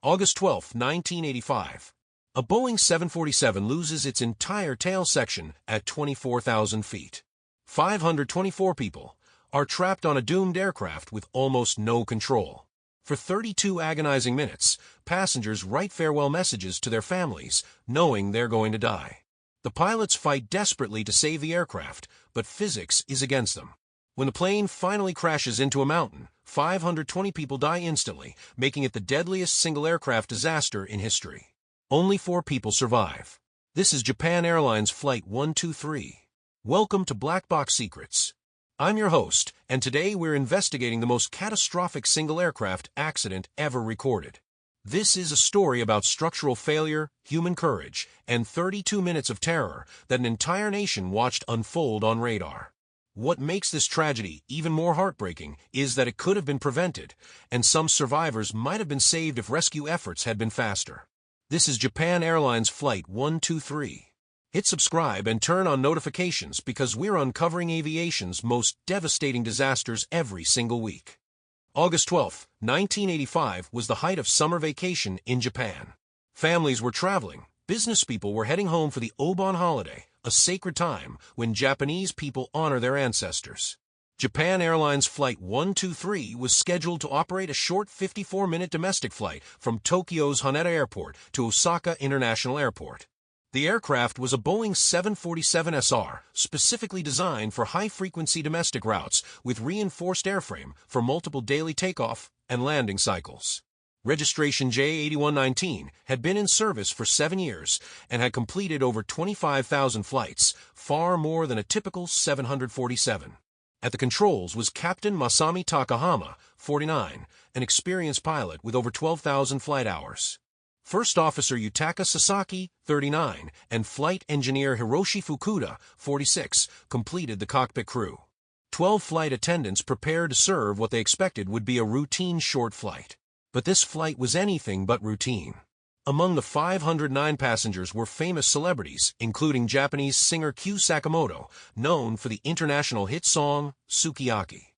August 12, 1985. A Boeing 747 loses its entire tail section at 24,000 feet. 524 people are trapped on a doomed aircraft with almost no control. For 32 agonizing minutes, passengers write farewell messages to their families, knowing they're going to die. The pilots fight desperately to save the aircraft, but physics is against them. When the plane finally crashes into a mountain, 520 people die instantly, making it the deadliest single aircraft disaster in history. Only 4 people survive. This is Japan Airlines Flight 123. Welcome to Black Box Secrets. I'm your host, and today we're investigating the most catastrophic single aircraft accident ever recorded. This is a story about structural failure, human courage, and 32 minutes of terror that an entire nation watched unfold on radar. What makes this tragedy even more heartbreaking is that it could have been prevented, and some survivors might have been saved if rescue efforts had been faster. This is Japan Airlines Flight 123. Hit subscribe and turn on notifications because we're uncovering aviation's most devastating disasters every single week. August 12, 1985 was the height of summer vacation in Japan. Families were traveling, business people were heading home for the Obon holiday, a sacred time when Japanese people honor their ancestors. Japan Airlines Flight 123 was scheduled to operate a short 54-minute domestic flight from Tokyo's Haneda Airport to Osaka International Airport. The aircraft was a Boeing 747SR, specifically designed for high-frequency domestic routes with reinforced airframe for multiple daily takeoff and landing cycles. Registration J8119 had been in service for 7 years and had completed over 25,000 flights, far more than a typical 747. At the controls was Captain Masami Takahama, 49, an experienced pilot with over 12,000 flight hours. First Officer Yutaka Sasaki, 39, and Flight Engineer Hiroshi Fukuda, 46, completed the cockpit crew. 12 flight attendants prepared to serve what they expected would be a routine short flight. But this flight was anything but routine. Among the 509 passengers were famous celebrities, including Japanese singer Kyu Sakamoto, known for the international hit song, Sukiyaki.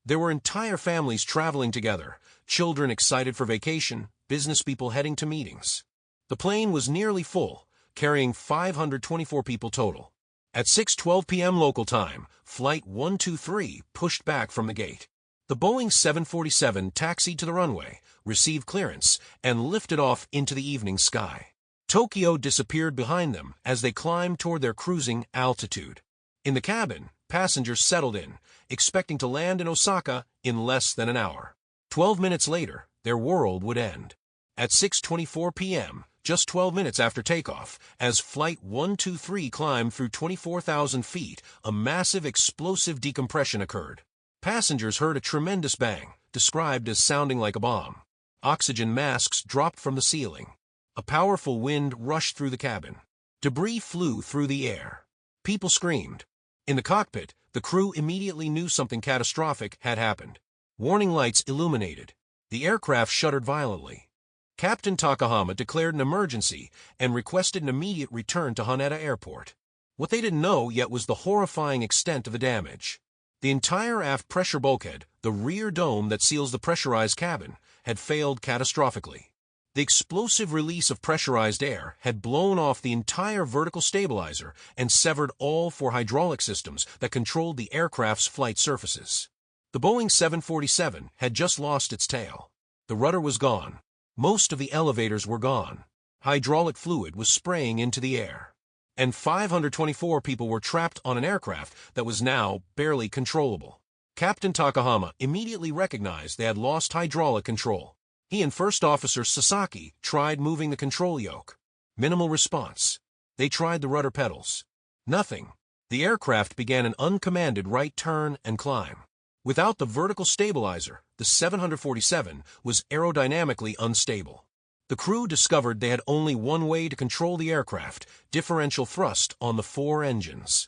There were entire families traveling together, children excited for vacation, business people heading to meetings. The plane was nearly full, carrying 524 people total. At 6:12 p.m. local time, Flight 123 pushed back from the gate. The Boeing 747 taxied to the runway, received clearance, and lifted off into the evening sky. Tokyo disappeared behind them as they climbed toward their cruising altitude. In the cabin, passengers settled in, expecting to land in Osaka in less than an hour. 12 minutes later, their world would end. At 6:24 p.m., just 12 minutes after takeoff, as Flight 123 climbed through 24,000 feet, a massive explosive decompression occurred. Passengers heard a tremendous bang, described as sounding like a bomb. Oxygen masks dropped from the ceiling. A powerful wind rushed through the cabin. Debris flew through the air. People screamed. In the cockpit, the crew immediately knew something catastrophic had happened. Warning lights illuminated. The aircraft shuddered violently. Captain Takahama declared an emergency and requested an immediate return to Haneda Airport. What they didn't know yet was the horrifying extent of the damage. The entire aft pressure bulkhead, the rear dome that seals the pressurized cabin, had failed catastrophically. The explosive release of pressurized air had blown off the entire vertical stabilizer and severed all 4 hydraulic systems that controlled the aircraft's flight surfaces. The Boeing 747 had just lost its tail. The rudder was gone. Most of the elevators were gone. Hydraulic fluid was spraying into the air. And 524 people were trapped on an aircraft that was now barely controllable. Captain Takahama immediately recognized they had lost hydraulic control. He and First Officer Sasaki tried moving the control yoke. Minimal response. They tried the rudder pedals. Nothing. The aircraft began an uncommanded right turn and climb. Without the vertical stabilizer, the 747 was aerodynamically unstable. The crew discovered they had only one way to control the aircraft: differential thrust on the 4 engines.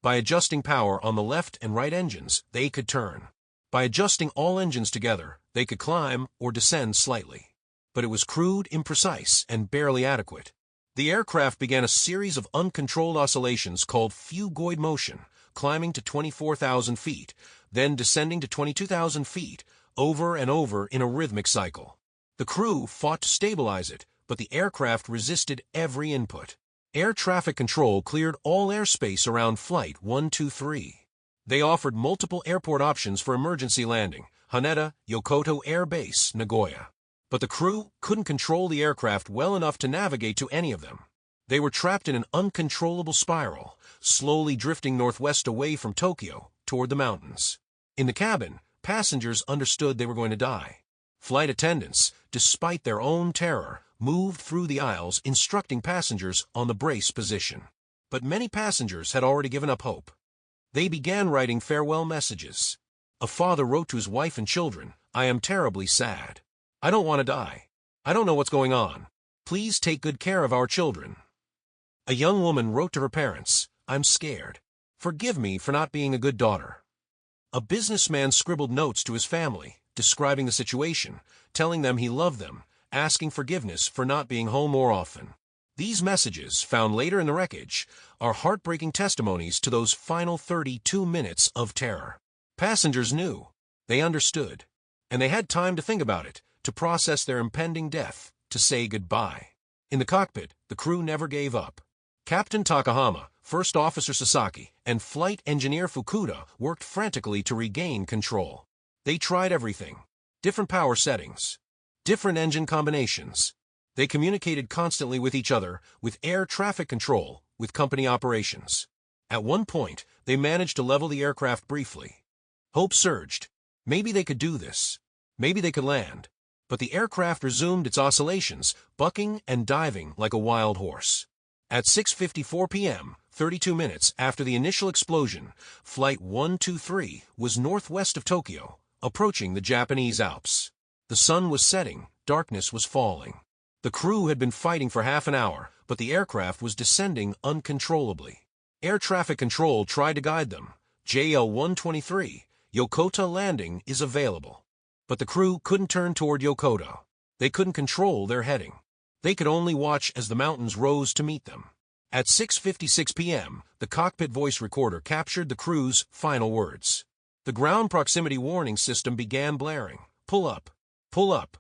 By adjusting power on the left and right engines, they could turn. By adjusting all engines together, they could climb or descend slightly. But it was crude, imprecise, and barely adequate. The aircraft began a series of uncontrolled oscillations called phugoid motion, climbing to 24,000 feet, then descending to 22,000 feet, over and over in a rhythmic cycle. The crew fought to stabilize it, but the aircraft resisted every input. Air traffic control cleared all airspace around Flight 123. They offered multiple airport options for emergency landing: Haneda, Yokoto Air Base, Nagoya. But the crew couldn't control the aircraft well enough to navigate to any of them. They were trapped in an uncontrollable spiral, slowly drifting northwest away from Tokyo, toward the mountains. In the cabin, passengers understood they were going to die. Flight attendants, despite their own terror, moved through the aisles instructing passengers on the brace position. But many passengers had already given up hope. They began writing farewell messages. A father wrote to his wife and children, "I am terribly sad. I don't want to die. I don't know what's going on. Please take good care of our children." A young woman wrote to her parents, "I'm scared. Forgive me for not being a good daughter." A businessman scribbled notes to his family, describing the situation, telling them he loved them, asking forgiveness for not being home more often. These messages, found later in the wreckage, are heartbreaking testimonies to those final 32 minutes of terror. Passengers knew, they understood, and they had time to think about it, to process their impending death, to say goodbye. In the cockpit, the crew never gave up. Captain Takahama, First Officer Sasaki, and Flight Engineer Fukuda worked frantically to regain control. They tried everything: different power settings, different engine combinations. They communicated constantly with each other, with air traffic control, with company operations. At one point, they managed to level the aircraft briefly. Hope surged. Maybe they could do this. Maybe they could land. But the aircraft resumed its oscillations, bucking and diving like a wild horse. At 6:54 p.m., 32 minutes after the initial explosion, Flight 123 was northwest of Tokyo, approaching the Japanese Alps. The sun was setting, darkness was falling. The crew had been fighting for half an hour, but the aircraft was descending uncontrollably. Air traffic control tried to guide them. JAL 123, Yokota landing is available. But the crew couldn't turn toward Yokota. They couldn't control their heading. They could only watch as the mountains rose to meet them. At 6:56 p.m., the cockpit voice recorder captured the crew's final words. The ground proximity warning system began blaring. "Pull up. Pull up."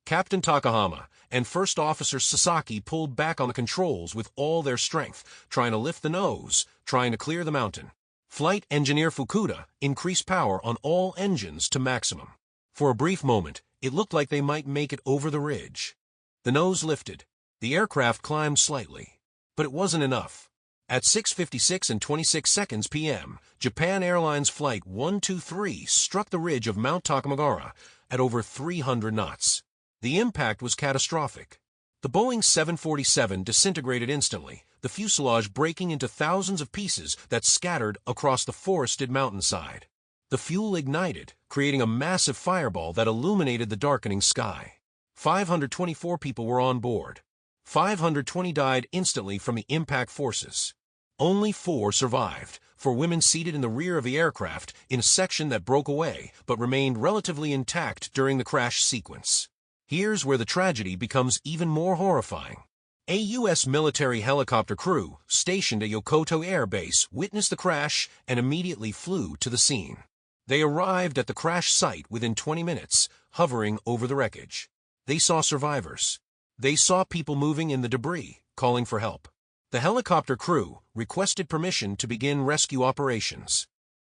Captain Takahama and First Officer Sasaki pulled back on the controls with all their strength, trying to lift the nose, trying to clear the mountain. Flight Engineer Fukuda increased power on all engines to maximum. For a brief moment, it looked like they might make it over the ridge. The nose lifted. The aircraft climbed slightly. But it wasn't enough. At 6:56 and 26 seconds p.m., Japan Airlines Flight 123 struck the ridge of Mount Takamagahara at over 300 knots. The impact was catastrophic. The Boeing 747 disintegrated instantly, the fuselage breaking into thousands of pieces that scattered across the forested mountainside. The fuel ignited, creating a massive fireball that illuminated the darkening sky. 524 people were on board. 520 died instantly from the impact forces. Only 4 survived, 4 women seated in the rear of the aircraft in a section that broke away but remained relatively intact during the crash sequence. Here's where the tragedy becomes even more horrifying. A U.S. military helicopter crew stationed at Yokoto Air Base witnessed the crash and immediately flew to the scene. They arrived at the crash site within 20 minutes, hovering over the wreckage. They saw survivors. They saw people moving in the debris, calling for help. The helicopter crew requested permission to begin rescue operations.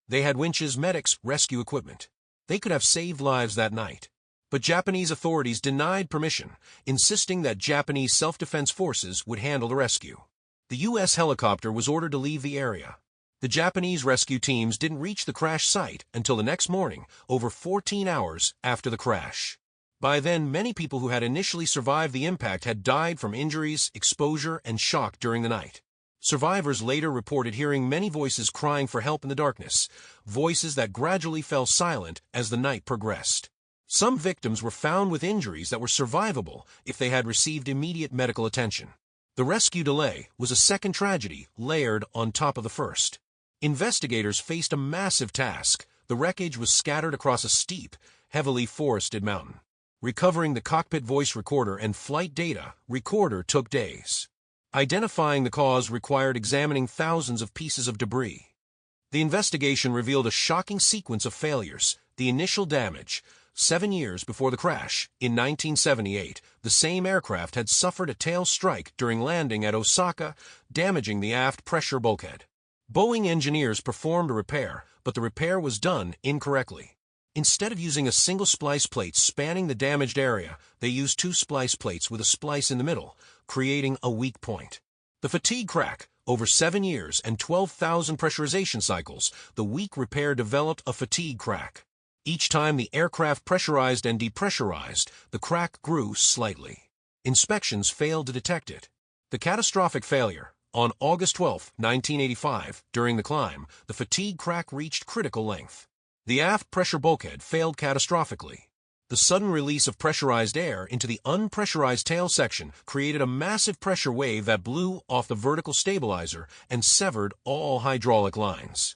They had winches, medics, rescue equipment. They could have saved lives that night. But Japanese authorities denied permission, insisting that Japanese self-defense forces would handle the rescue. The U.S. helicopter was ordered to leave the area. The Japanese rescue teams didn't reach the crash site until the next morning, over 14 hours after the crash. By then, many people who had initially survived the impact had died from injuries, exposure, and shock during the night. Survivors later reported hearing many voices crying for help in the darkness, voices that gradually fell silent as the night progressed. Some victims were found with injuries that were survivable if they had received immediate medical attention. The rescue delay was a second tragedy layered on top of the first. Investigators faced a massive task. The wreckage was scattered across a steep, heavily forested mountain. Recovering the cockpit voice recorder and flight data recorder took days. Identifying the cause required examining thousands of pieces of debris. The investigation revealed a shocking sequence of failures: the initial damage, 7 years before the crash, in 1978, the same aircraft had suffered a tail strike during landing at Osaka, damaging the aft pressure bulkhead. Boeing engineers performed a repair, but the repair was done incorrectly. Instead of using a single splice plate spanning the damaged area, they used 2 splice plates with a splice in the middle, creating a weak point. The fatigue crack. Over 7 years and 12,000 pressurization cycles, the weak repair developed a fatigue crack. Each time the aircraft pressurized and depressurized, the crack grew slightly. Inspections failed to detect it. The catastrophic failure. On August 12, 1985, during the climb, the fatigue crack reached critical length. The aft pressure bulkhead failed catastrophically. The sudden release of pressurized air into the unpressurized tail section created a massive pressure wave that blew off the vertical stabilizer and severed all hydraulic lines.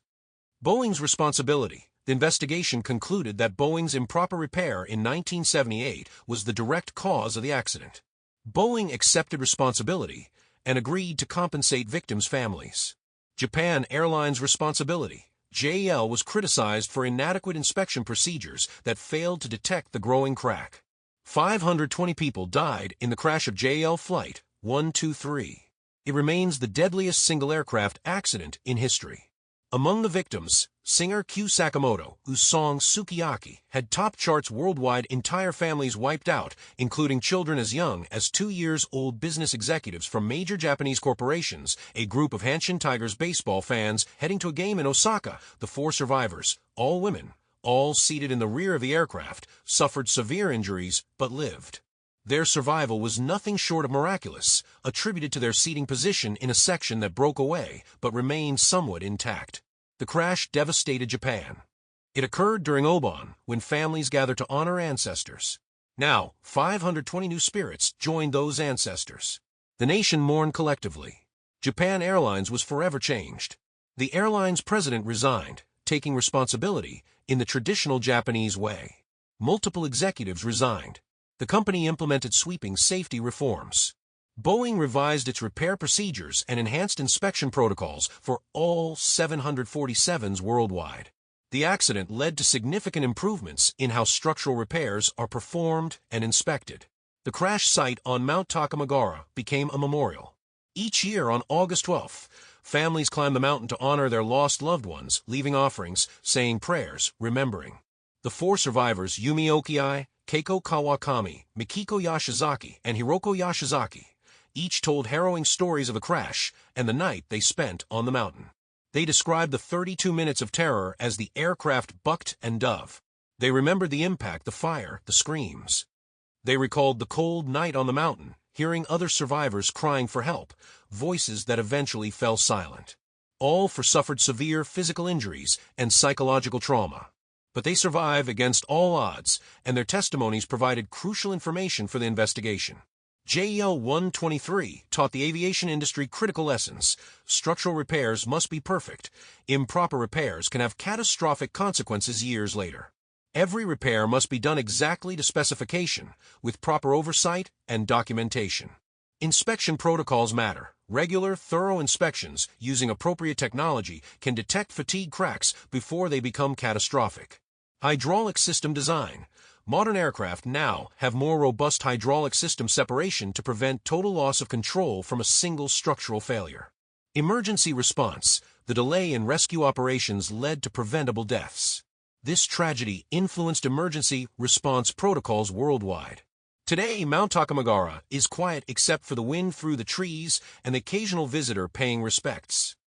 Boeing's responsibility. The investigation concluded that Boeing's improper repair in 1978 was the direct cause of the accident. Boeing accepted responsibility and agreed to compensate victims' families. Japan Airlines responsibility. JAL was criticized for inadequate inspection procedures that failed to detect the growing crack. 520 people died in the crash of JAL Flight 123. It remains the deadliest single aircraft accident in history. Among the victims, singer Q Sakamoto, whose song Sukiyaki had top charts worldwide, entire families wiped out, including children as young as 2 years old. Business executives from major Japanese corporations, a group of Hanshin Tigers baseball fans heading to a game in Osaka. The 4 survivors, all women, all seated in the rear of the aircraft, suffered severe injuries but lived. Their survival was nothing short of miraculous, attributed to their seating position in a section that broke away but remained somewhat intact. The crash devastated Japan. It occurred during Obon, when families gathered to honor ancestors. Now, 520 new spirits joined those ancestors. The nation mourned collectively. Japan Airlines was forever changed. The airline's president resigned, taking responsibility in the traditional Japanese way. Multiple executives resigned. The company implemented sweeping safety reforms. Boeing revised its repair procedures and enhanced inspection protocols for all 747s worldwide. The accident led to significant improvements in how structural repairs are performed and inspected. The crash site on Mount Takamagahara became a memorial. Each year on August 12th, families climb the mountain to honor their lost loved ones, leaving offerings, saying prayers, remembering. The 4 survivors, Yumi Okiai, Keiko Kawakami, Mikiko Yashizaki, and Hiroko Yashizaki, each told harrowing stories of the crash and the night they spent on the mountain. They described the 32 minutes of terror as the aircraft bucked and dove. They remembered the impact, the fire, the screams. They recalled the cold night on the mountain, hearing other survivors crying for help, voices that eventually fell silent. All suffered severe physical injuries and psychological trauma. But they survived against all odds, and their testimonies provided crucial information for the investigation. JAL 123 taught the aviation industry critical lessons. Structural repairs must be perfect. Improper repairs can have catastrophic consequences years later. Every repair must be done exactly to specification, with proper oversight and documentation. Inspection protocols matter. Regular, thorough inspections using appropriate technology can detect fatigue cracks before they become catastrophic. Hydraulic system design. Modern aircraft now have more robust hydraulic system separation to prevent total loss of control from a single structural failure. Emergency response. The delay in rescue operations led to preventable deaths. This tragedy influenced emergency response protocols worldwide. Today, Mount Takamagahara is quiet except for the wind through the trees and the occasional visitor paying respects.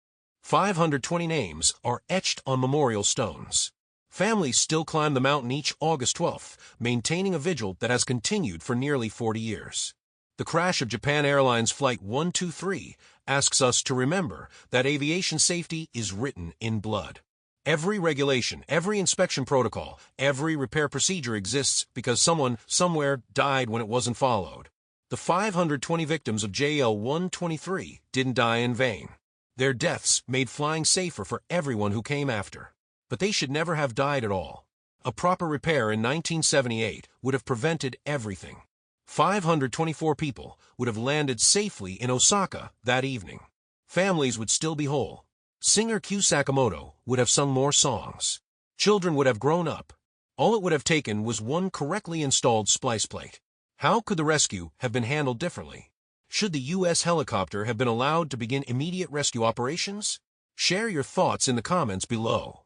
520 names are etched on memorial stones. Families still climb the mountain each August 12th, maintaining a vigil that has continued for nearly 40 years. The crash of Japan Airlines Flight 123 asks us to remember that aviation safety is written in blood. Every regulation, every inspection protocol, every repair procedure exists because someone, somewhere, died when it wasn't followed. The 520 victims of JAL 123 didn't die in vain. Their deaths made flying safer for everyone who came after. But they should never have died at all. A proper repair in 1978 would have prevented everything. 524 people would have landed safely in Osaka that evening. Families would still be whole. Singer Q Sakamoto would have sung more songs. Children would have grown up. All it would have taken was one correctly installed splice plate. How could the rescue have been handled differently? Should the U.S. helicopter have been allowed to begin immediate rescue operations? Share your thoughts in the comments below.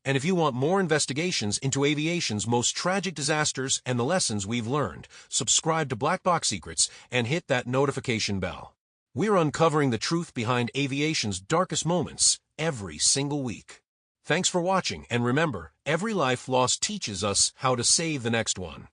And if you want more investigations into aviation's most tragic disasters and the lessons we've learned, subscribe to Black Box Secrets and hit that notification bell. We're uncovering the truth behind aviation's darkest moments every single week. Thanks for watching, and remember, every life lost teaches us how to save the next one.